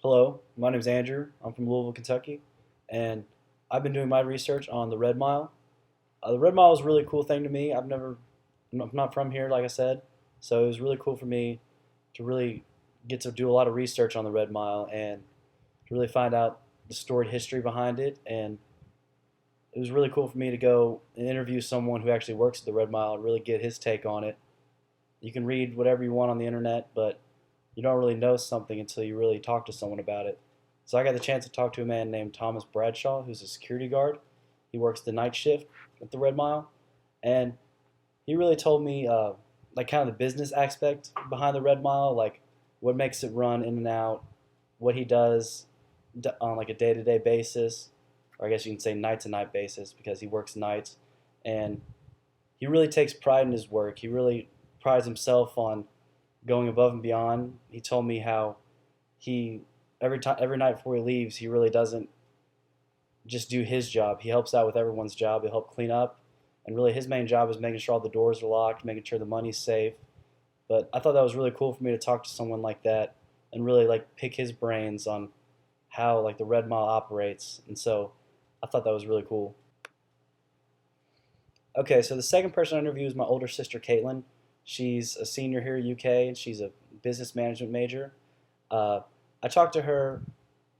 Hello, my name is Andrew. I'm from Louisville, Kentucky, and I've been doing my research on the Red Mile. The Red Mile is a really cool thing to me. I'm not from here, like I said, so it was really cool for me to really get to do a lot of research on the Red Mile and to really find out the storied history behind it. And it was really cool for me to go and interview someone who actually works at the Red Mile and really get his take on it. You can read whatever you want on the internet, but you don't really know something until you really talk to someone about it. So I got the chance to talk to a man named Thomas Bradshaw, who's a security guard. He works the night shift at the Red Mile, and he really told me like kind of the business aspect behind the Red Mile, like what makes it run in and out, what he does on like a day-to-day basis, or I guess you can say night-to-night basis because he works nights, and he really takes pride in his work. He really prides himself on going above and beyond. He told me how he every night before he leaves, he really doesn't just do his job. He helps out with everyone's job. He'll help clean up, and really his main job is making sure all the doors are locked, making sure the money's safe. But I thought that was really cool for me to talk to someone like that and really like pick his brains on how like the Red Mile operates. And so I thought that was really cool. Okay, so the second person I interviewed is my older sister Caitlin. She's a senior here at UK and she's a business management major. Uh, I talked to her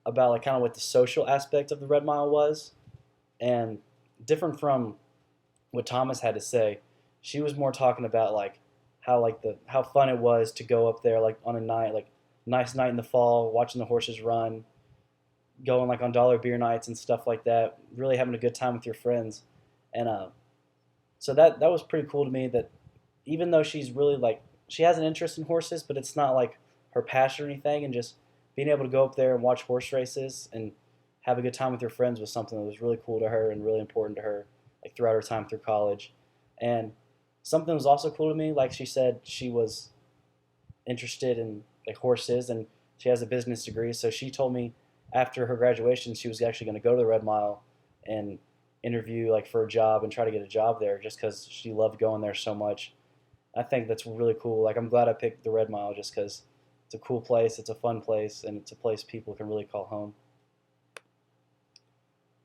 about like kind of what the social aspect of the Red Mile was, and different from what Thomas had to say, she was more talking about like how fun it was to go up there like on a night like nice night in the fall, watching the horses run, going like on dollar beer nights and stuff like that, really having a good time with your friends, and so that was pretty cool to me. That even though she's really like she has an interest in horses, but it's not like her passion or anything, and just being able to go up there and watch horse races and have a good time with your friends was something that was really cool to her and really important to her, like throughout her time through college. And something that was also cool to me, like she said, she was interested in like horses and she has a business degree. So she told me after her graduation, she was actually going to go to the Red Mile and interview like for a job and try to get a job there just because she loved going there so much. I think that's really cool. Like I'm glad I picked the Red Mile just because it's a cool place, it's a fun place, and it's a place people can really call home.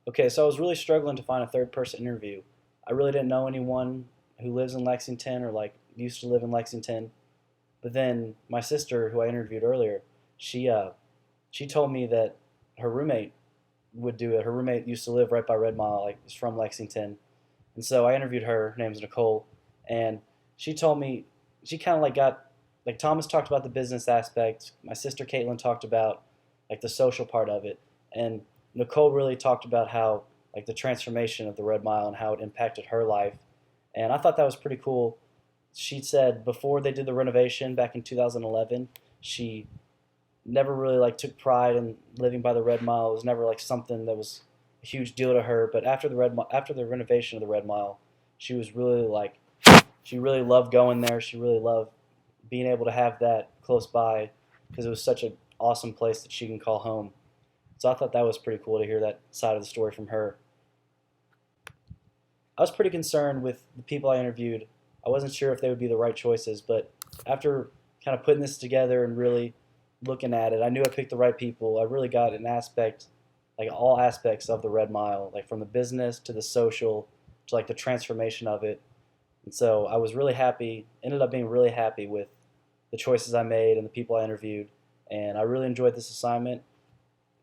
Okay, so I was really struggling to find a third person interview. I really didn't know anyone who lives in Lexington or like used to live in Lexington. But then my sister, who I interviewed earlier, she she told me that her roommate would do it. Her roommate used to live right by Red Mile, like is from Lexington, and so I interviewed her. Her name's Nicole, and she told me she kind of like got like Thomas talked about the business aspect. My sister Caitlin talked about like the social part of it, and Nicole really talked about how like the transformation of the Red Mile and how it impacted her life. And I thought that was pretty cool. She said before they did the renovation back in 2011, she never really like took pride in living by the Red Mile. It was never like something that was a huge deal to her. But after the renovation of the Red Mile, she was really like she really loved going there. She really loved being able to have that close by because it was such an awesome place that she can call home. So I thought that was pretty cool to hear that side of the story from her. I was pretty concerned with the people I interviewed. I wasn't sure if they would be the right choices, but after kind of putting this together and really looking at it, I knew I picked the right people. I really got an aspect, like all aspects of the Red Mile, like from the business to the social to like the transformation of it. And so I was really happy, ended up being really happy with the choices I made and the people I interviewed. And I really enjoyed this assignment.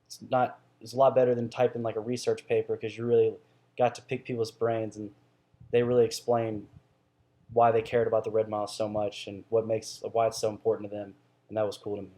It's a lot better than typing like a research paper because you really got to pick people's brains and they really explained why they cared about the Red Mile so much and why it's so important to them, and that was cool to me.